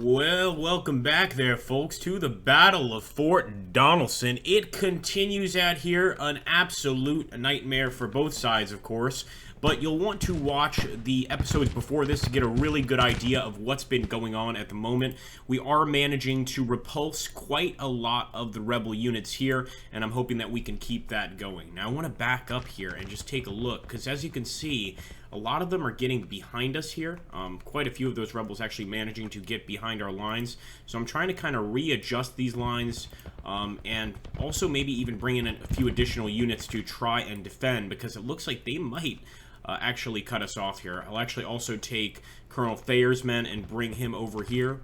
Well, welcome back there, folks, to the Battle of Fort Donelson. It continues out here, an absolute nightmare for both sides, of course, but you'll want to watch the episodes before this to get a really good idea of what's been going on at the moment. We are managing to repulse quite a lot of the rebel units here, and I'm hoping that we can keep that going. Now, I want to back up here and just take a look, because as you can see, a lot of them are getting behind us here. Quite a few of those rebels actually managing to get behind our lines. So I'm trying to kind of readjust these lines and also maybe even bring in a few additional units to try and defend, because it looks like they might actually cut us off here. I'll actually also take Colonel Thayer's men and bring him over here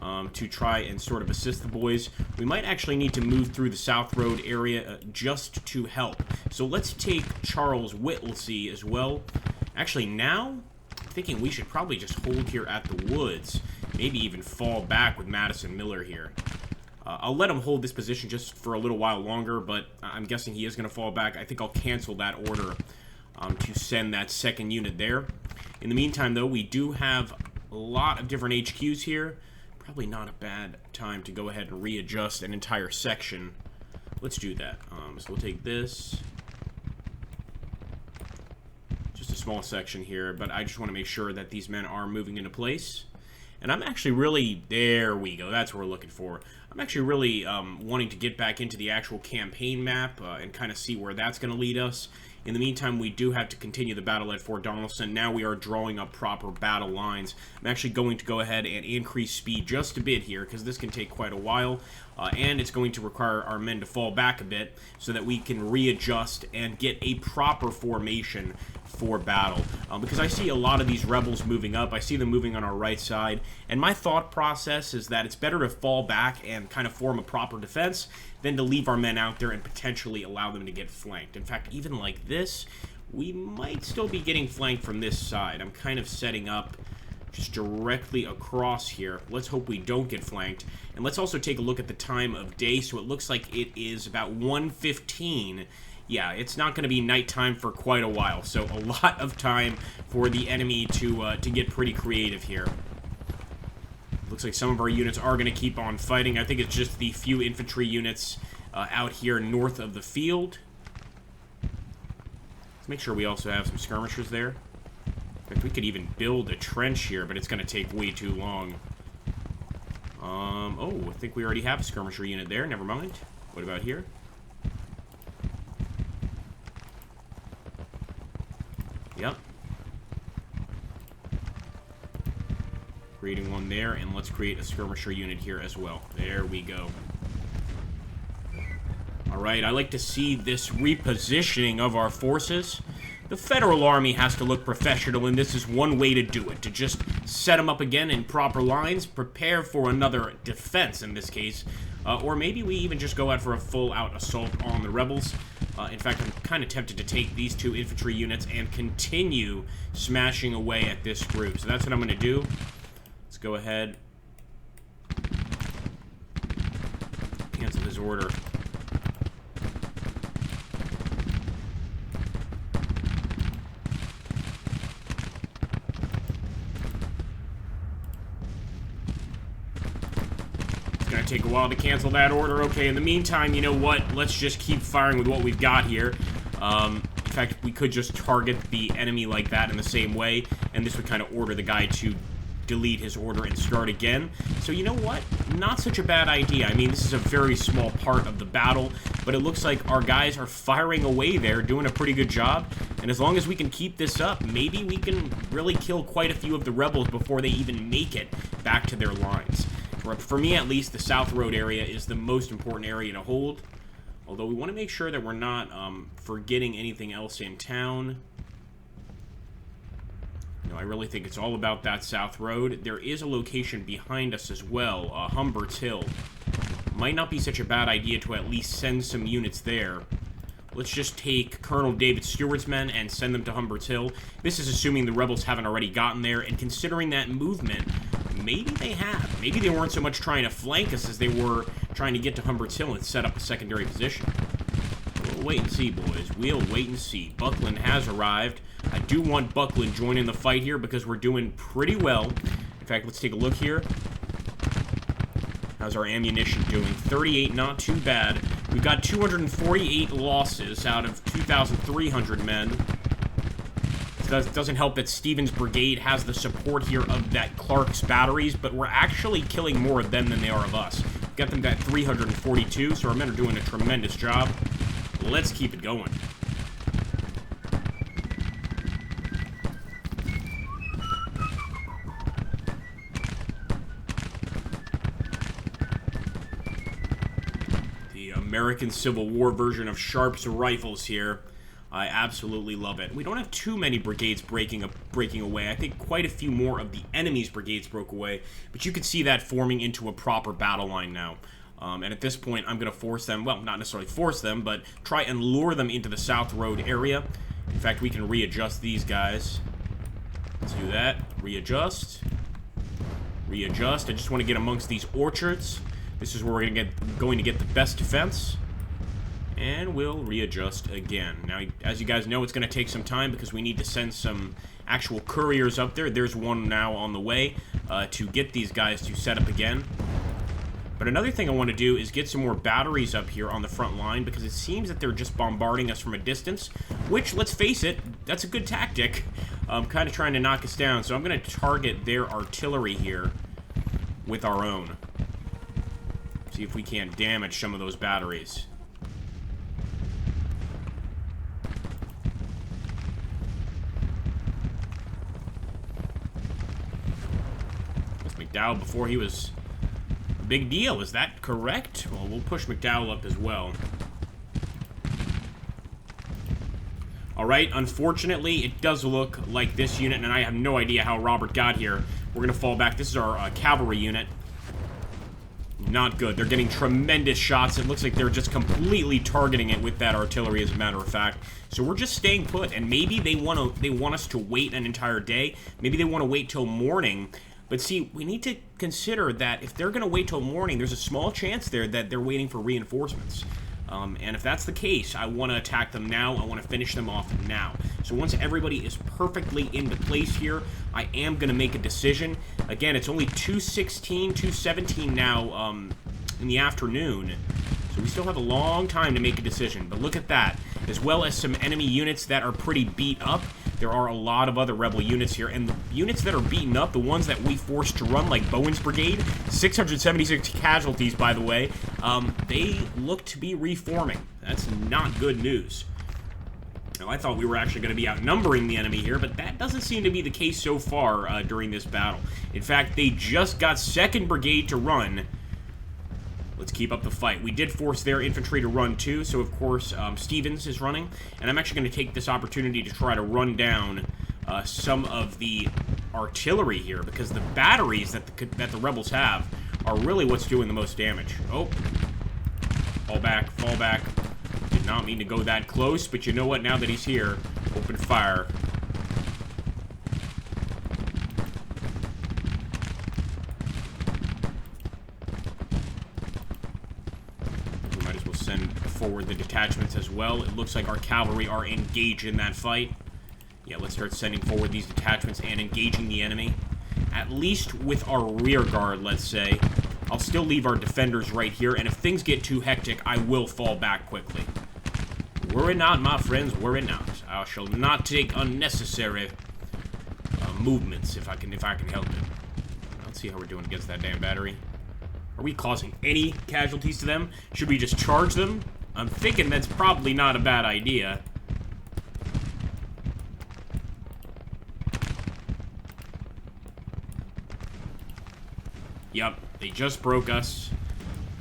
to try and sort of assist the boys. We might actually need to move through the South Road area just to help. So let's take Charles Whittlesey as well. Actually, now, I'm thinking we should probably just hold here at the woods. Maybe even fall back with Madison Miller here. I'll let him hold this position just for a little while longer, but I'm guessing he is going to fall back. I think I'll cancel that order to send that second unit there. In the meantime, though, we do have a lot of different HQs here. Probably not a bad time to go ahead and readjust an entire section. Let's do that. So we'll take this. Just a small section here, but I just want to make sure that these men are moving into place. And I'm actually really... There we go. That's what we're looking for. I'm actually really wanting to get back into the actual campaign map and kind of see where that's going to lead us. In the meantime, we do have to continue the battle at Fort Donelson. Now we are drawing up proper battle lines. I'm actually going to go ahead and increase speed just a bit here, because this can take quite a while. And it's going to require our men to fall back a bit so that we can readjust and get a proper formation for battle. Because I see a lot of these rebels moving up. I see them moving on our right side. And my thought process is that it's better to fall back and kind of form a proper defense than to leave our men out there and potentially allow them to get flanked. In fact, even like this, we might still be getting flanked from this side. I'm kind of setting up just directly across here. Let's hope we don't get flanked. And let's also take a look at the time of day. So it looks like it is about 1:15. Yeah, it's not going to be nighttime for quite a while. So a lot of time for the enemy to get pretty creative here. Looks like some of our units are going to keep on fighting. I think it's just the few infantry units out here north of the field. Let's make sure we also have some skirmishers there. In fact, we could even build a trench here, but it's going to take way too long. Oh, I think we already have a skirmisher unit there. Never mind. What about here? Yep. Creating one there, and let's create a skirmisher unit here as well. There we go. Alright, I like to see this repositioning of our forces. The Federal Army has to look professional, and this is one way to do it. To just set them up again in proper lines, prepare for another defense in this case. Or maybe we even just go out for a full-out assault on the rebels. In fact, I'm kind of tempted to take these two infantry units and continue smashing away at this group. So that's what I'm going to do. Let's go ahead. Cancel his order. It's going to take a while to cancel that order. Okay, in the meantime, you know what? Let's just keep firing with what we've got here. In fact, we could just target the enemy like that in the same way, and this would kind of order the guy to delete his order and start again. So you know what? Not such a bad idea. I mean, this is a very small part of the battle, but it looks like our guys are firing away there, doing a pretty good job. And as long as we can keep this up, maybe we can really kill quite a few of the rebels before they even make it back to their lines. For me, at least, the South Road area is the most important area to hold. Although we want to make sure that we're not forgetting anything else in town. I really think it's all about that South Road. There is a location behind us as well, Humbert's Hill. Might not be such a bad idea to at least send some units there. Let's just take Colonel David Stewart's men and send them to Humbert's Hill. This is assuming the rebels haven't already gotten there, and considering that movement, maybe they have. Maybe they weren't so much trying to flank us as they were trying to get to Humbert's Hill and set up a secondary position. We'll wait and see, boys. We'll wait and see. Buckland has arrived. I do want Buckland joining the fight here because we're doing pretty well. In fact, let's take a look here. How's our ammunition doing? 38, not too bad. We've got 248 losses out of 2,300 men. It doesn't help that Stevens' brigade has the support here of that Clark's batteries, but we're actually killing more of them than they are of us. We've got them at 342, so our men are doing a tremendous job. Let's keep it going. The American Civil War version of Sharp's rifles here. I absolutely love it. We don't have too many brigades breaking away. I think quite a few more of the enemy's brigades broke away, but you can see that forming into a proper battle line now. And at this point, I'm going to force them, well, not necessarily force them, but try and lure them into the South Road area. In fact, we can readjust these guys. Let's do that. Readjust. Readjust. I just want to get amongst these orchards. This is where we're going to get the best defense. And we'll readjust again. Now, as you guys know, it's going to take some time because we need to send some actual couriers up there. There's one now on the way to get these guys to set up again. But another thing I want to do is get some more batteries up here on the front line because it seems that they're just bombarding us from a distance, which, let's face it, that's a good tactic. Kind of trying to knock us down. So I'm going to target their artillery here with our own. See if we can't damage some of those batteries. McDowell before he was a big deal. Is that correct? Well, we'll push McDowell up as well. Alright, unfortunately, it does look like this unit, and I have no idea how Robert got here. We're going to fall back. This is our cavalry unit. Not good. They're getting tremendous shots. It looks like they're just completely targeting it with that artillery, as a matter of fact. So we're just staying put, and maybe they want us to wait an entire day. Maybe they want to wait till morning. But see, we need to consider that if they're going to wait till morning, there's a small chance there that they're waiting for reinforcements. And if that's the case, I want to attack them now. I want to finish them off now. So once everybody is perfectly into place here, I am going to make a decision. Again, it's only 2:16, 2:17 now in the afternoon. So we still have a long time to make a decision. But look at that. As well as some enemy units that are pretty beat up. There are a lot of other rebel units here, and the units that are beaten up, the ones that we forced to run, like Bowen's brigade, 676 casualties, by the way, they look to be reforming. That's not good news. Now, I thought we were actually going to be outnumbering the enemy here, but that doesn't seem to be the case so far during this battle. In fact, they just got 2nd Brigade to run. Let's keep up the fight. We did force their infantry to run too, so of course Stevens is running, and I'm actually going to take this opportunity to try to run down some of the artillery here, because the batteries that the rebels have are really what's doing the most damage. Oh, fall back, fall back. Did not mean to go that close, but you know what? Now that he's here, open fire. Send forward the detachments as well. It looks like our cavalry are engaged in that fight. Yeah, let's start sending forward these detachments and engaging the enemy. At least with our rear guard, let's say. I'll still leave our defenders right here, and if things get too hectic, I will fall back quickly. Worry not, my friends, worry not. I shall not take unnecessary movements if I can help it. Let's see how we're doing against that damn battery. Are we causing any casualties to them? Should we just charge them? I'm thinking that's probably not a bad idea. Yep, they just broke us.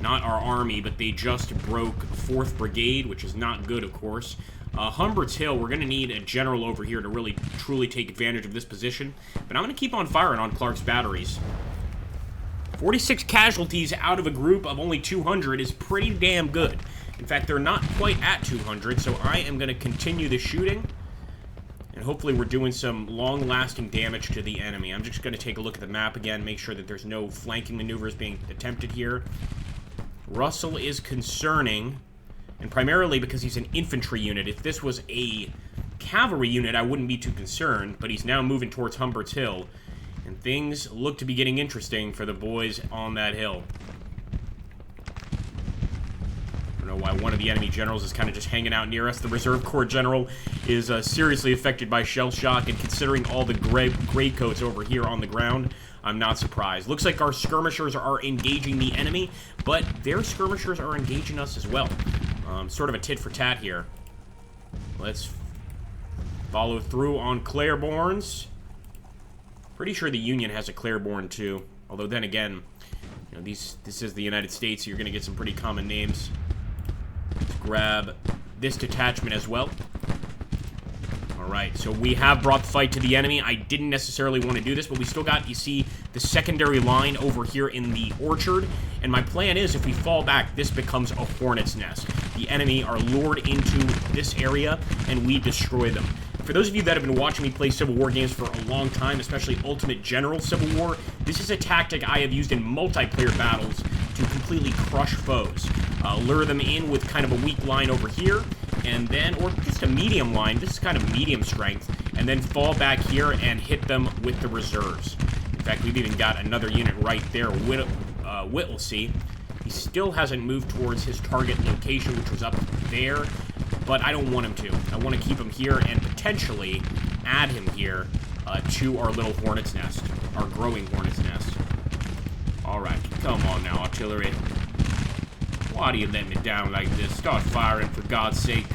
Not our army, but they just broke 4th Brigade, which is not good, of course. Humbert's Hill, we're going to need a general over here to really, truly take advantage of this position. But I'm going to keep on firing on Clark's batteries. 46 casualties out of a group of only 200 is pretty damn good. In fact, they're not quite at 200, so I am going to continue the shooting. And hopefully we're doing some long-lasting damage to the enemy. I'm just going to take a look at the map again, make sure that there's no flanking maneuvers being attempted here. Russell is concerning, and primarily because he's an infantry unit. If this was a cavalry unit, I wouldn't be too concerned, but he's now moving towards Humbert's Hill. And things look to be getting interesting for the boys on that hill. don't know why one of the enemy generals is kind of just hanging out near us. The Reserve Corps general is seriously affected by shell shock, and considering all the gray coats over here on the ground, I'm not surprised. Looks like our skirmishers are engaging the enemy, but their skirmishers are engaging us as well. Sort of a tit for tat here. Let's follow through on Claibornes. Pretty sure the Union has a Claiborne too. Although then again, you know, this is the United States, so you're going to get some pretty common names. Let's grab this detachment as well. Alright, so we have brought the fight to the enemy. I didn't necessarily want to do this, but we still got, you see, the secondary line over here in the orchard. And my plan is, if we fall back, this becomes a hornet's nest. The enemy are lured into this area, and we destroy them. For those of you that have been watching me play Civil War games for a long time, especially Ultimate General Civil War, this is a tactic I have used in multiplayer battles to completely crush foes. Lure them in with kind of a weak line over here, and then, or just a medium line, this is kind of medium strength, and then fall back here and hit them with the reserves. In fact, we've even got another unit right there, Whittlesey. He still hasn't moved towards his target location, which was up there, but I don't want him to. I want to keep him here and potentially add him here to our little hornet's nest, our growing hornet's nest. Alright, come on now, artillery. Why do you let me down like this? Start firing, for God's sake.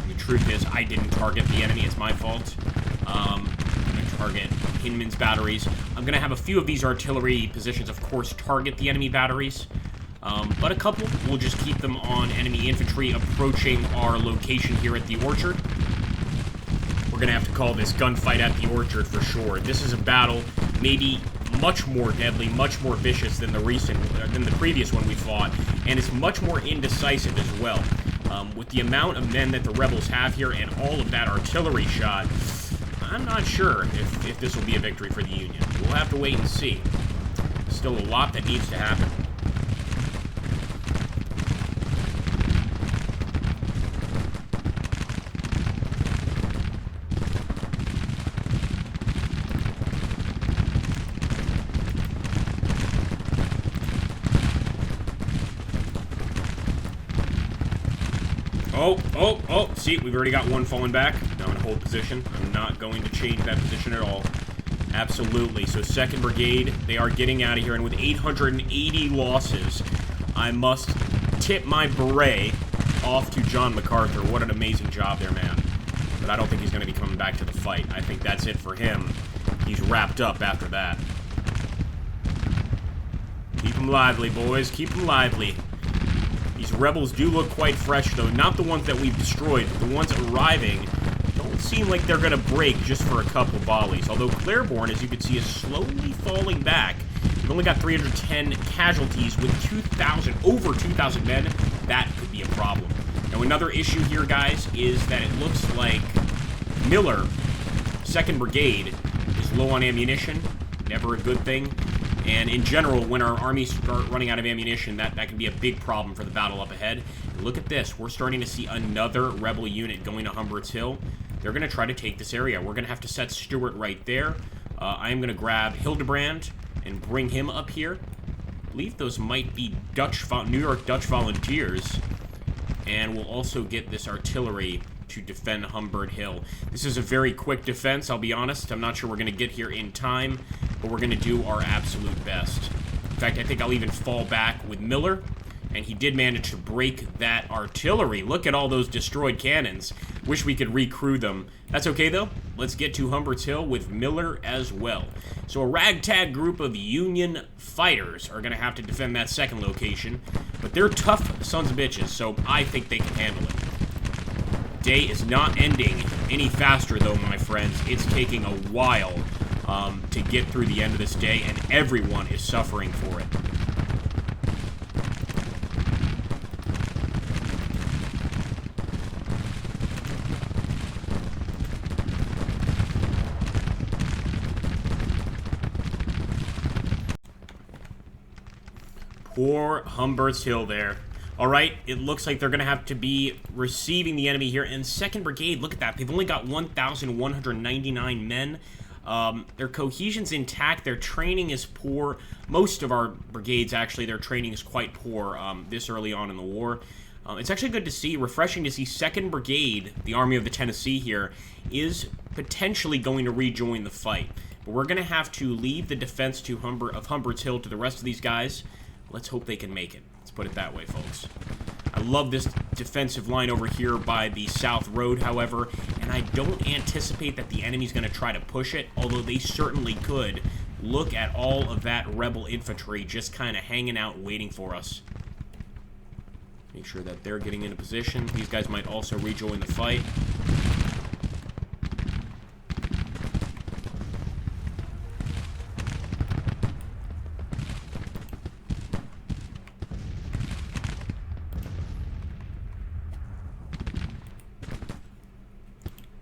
The truth is, I didn't target the enemy. It's my fault. I'm going to target Hinman's batteries. I'm going to have a few of these artillery positions, of course, target the enemy batteries. But a couple, we'll just keep them on enemy infantry approaching our location here at the orchard. We're going to have to call this gunfight at the orchard for sure. This is a battle maybe much more deadly, much more vicious than the previous one we fought, and it's much more indecisive as well. With the amount of men that the rebels have here and all of that artillery shot, I'm not sure if this will be a victory for the Union. We'll have to wait and see. Still a lot that needs to happen. Oh, see, we've already got one falling back. Now in hold position. I'm not going to change that position at all. Absolutely. So 2nd Brigade, they are getting out of here, and with 880 losses, I must tip my beret off to John MacArthur. What an amazing job there, man. But I don't think he's going to be coming back to the fight. I think that's it for him. He's wrapped up after that. Keep them lively, boys. Keep them lively. These rebels do look quite fresh, though. Not the ones that we've destroyed, but the ones arriving don't seem like they're going to break just for a couple volleys. Although Claiborne, as you can see, is slowly falling back. We've only got 310 casualties with over 2,000 men. That could be a problem. Now, another issue here, guys, is that it looks like Miller, 2nd Brigade, is low on ammunition. Never a good thing. And in general, when our armies start running out of ammunition, that can be a big problem for the battle up ahead. And look at this. We're starting to see another rebel unit going to Humbert's Hill. They're going to try to take this area. We're going to have to set Stuart right there. I am going to grab Hildebrand and bring him up here. I believe those might be New York Dutch volunteers. And we'll also get this artillery to defend Humbert Hill. This is a very quick defense, I'll be honest. I'm not sure we're going to get here in time, but we're going to do our absolute best. In fact, I think I'll even fall back with Miller, and he did manage to break that artillery. Look at all those destroyed cannons. Wish we could recrew them. That's okay, though. Let's get to Humbert's Hill with Miller as well. So a ragtag group of Union fighters are going to have to defend that 2nd location, but they're tough sons of bitches, so I think they can handle it. Day is not ending any faster, though, my friends. It's taking a while to get through the end of this day, and everyone is suffering for it. Poor Humbert's Hill there. All right, it looks like they're going to have to be receiving the enemy here. And 2nd Brigade, look at that. They've only got 1,199 men. Their cohesion's intact. Their training is poor. Most of our brigades, actually, their training is quite poor this early on in the war. It's actually good to see, refreshing to see 2nd Brigade, the Army of the Tennessee here, is potentially going to rejoin the fight. But we're going to have to leave the defense of Humbert's Hill to the rest of these guys. Let's hope they can make it. Let's put it that way, folks. I love this defensive line over here by the South Road, however, and I don't anticipate that the enemy's going to try to push it, although they certainly could. Look at all of that rebel infantry just kind of hanging out, waiting for us. Make sure that they're getting into position. These guys might also rejoin the fight.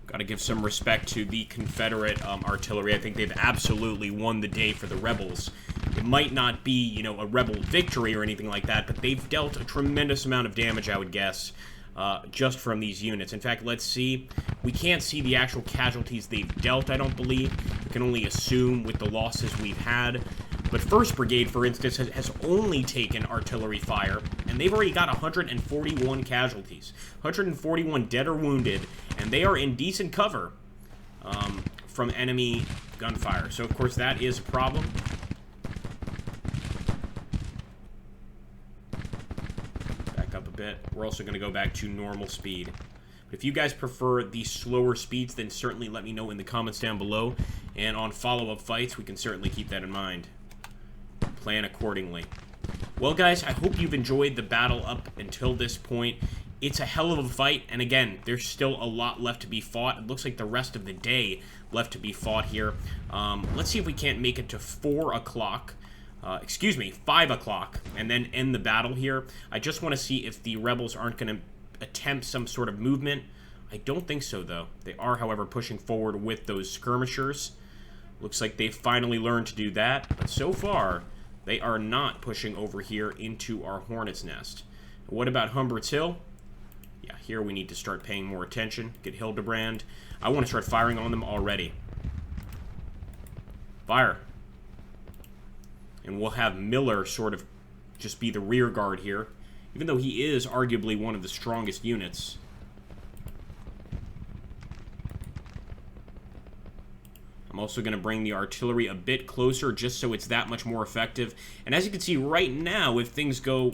Got to give some respect to the Confederate artillery. I think they've absolutely won the day for the rebels. It might not be, you know, a rebel victory or anything like that, but they've dealt a tremendous amount of damage, I would guess, just from these units. In fact, let's see. We can't see the actual casualties they've dealt, I don't believe. We can only assume with the losses we've had. But 1st Brigade, for instance, has only taken artillery fire, and they've already got 141 casualties. 141 dead or wounded, and they are in decent cover from enemy gunfire. So, of course, that is a problem. Back up a bit. We're also going to go back to normal speed. If you guys prefer the slower speeds, then certainly let me know in the comments down below. And on follow-up fights, we can certainly keep that in mind. Plan accordingly. Well, guys, I hope you've enjoyed the battle up until this point. It's a hell of a fight, and again, there's still a lot left to be fought. It looks like the rest of the day left to be fought here. Let's see if we can't make it to 4 o'clock. Excuse me, 5 o'clock, and then end the battle here. I just want to see if the rebels aren't going to attempt some sort of movement. I don't think so, though. They are, however, pushing forward with those skirmishers. Looks like they've finally learned to do that, but so far, they are not pushing over here into our Hornet's Nest. What about Humbert's Hill? Yeah, here we need to start paying more attention. Get Hildebrand. I want to start firing on them already. Fire. And we'll have Miller sort of just be the rear guard here, even though he is arguably one of the strongest units. I'm also going to bring the artillery a bit closer just so it's that much more effective. And as you can see right now, if things go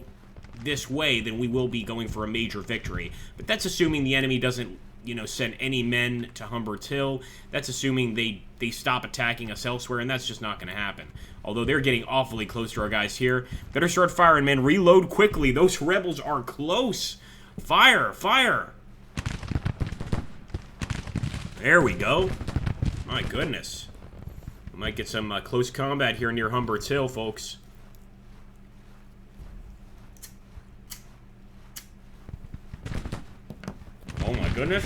this way, then we will be going for a major victory. But that's assuming the enemy doesn't, you know, send any men to Humbert's Hill. That's assuming they stop attacking us elsewhere, and that's just not going to happen. Although they're getting awfully close to our guys here. Better start firing, men. Reload quickly. Those rebels are close. Fire! Fire! There we go. My goodness. We might get some close combat here near Humbert's Hill, folks. Oh my goodness.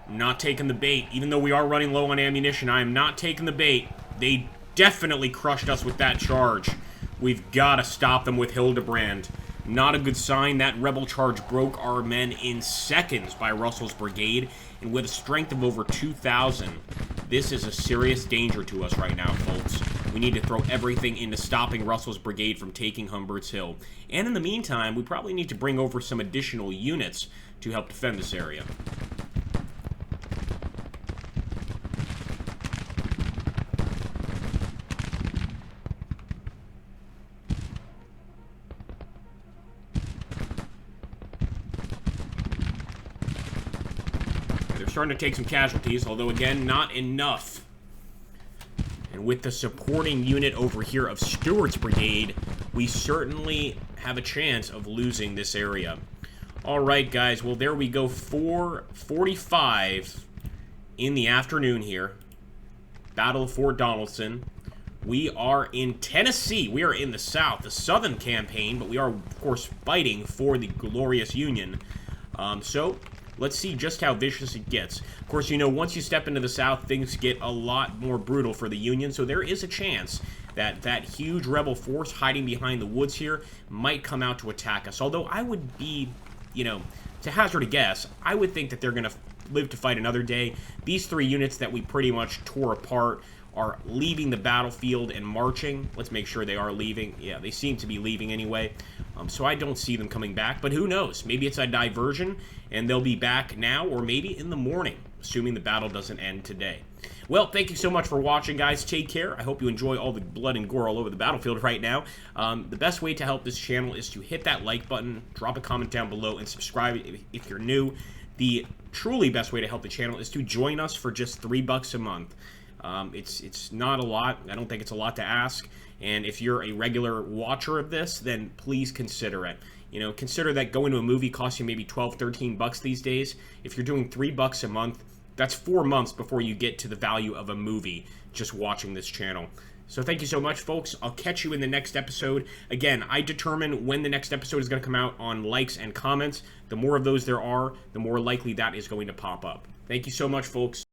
I'm not taking the bait. Even though we are running low on ammunition, I am not taking the bait. They definitely crushed us with that charge. We've got to stop them with Hildebrand. Not a good sign. That rebel charge broke our men in seconds by Russell's brigade, and with a strength of over 2,000. This is a serious danger to us right now, folks. We need to throw everything into stopping Russell's brigade from taking Humbert's Hill. And in the meantime, we probably need to bring over some additional units to help defend this area. Starting to take some casualties, although again, not enough. And with the supporting unit over here of Stewart's brigade, we certainly have a chance of losing this area. Alright guys, well there we go, 4:45 in the afternoon here. Battle of Fort Donelson. We are in Tennessee. We are in the South, the Southern campaign, but we are, of course, fighting for the glorious Union. So, let's see just how vicious it gets. Of course, you know, once you step into the South, things get a lot more brutal for the Union, so there is a chance that that huge rebel force hiding behind the woods here might come out to attack us. Although I would be, you know, to hazard a guess, I would think that they're going to live to fight another day. These 3 units that we pretty much tore apart are leaving the battlefield and marching. Let's make sure they are leaving. Yeah, they seem to be leaving anyway. So I don't see them coming back, but who knows? Maybe it's a diversion, and they'll be back now, or maybe in the morning, assuming the battle doesn't end today. Well, thank you so much for watching, guys. Take care. I hope you enjoy all the blood and gore all over the battlefield right now. The best way to help this channel is to hit that like button, drop a comment down below, and subscribe if you're new. The truly best way to help the channel is to join us for just $3 a month. It's not a lot. I don't think it's a lot to ask. And if you're a regular watcher of this, then please consider it. You know, consider that going to a movie costs you maybe 12, 13 bucks these days. If you're doing $3 a month, that's 4 months before you get to the value of a movie just watching this channel. So thank you so much, folks. I'll catch you in the next episode. Again, I determine when the next episode is going to come out on likes and comments. The more of those there are, the more likely that is going to pop up. Thank you so much, folks.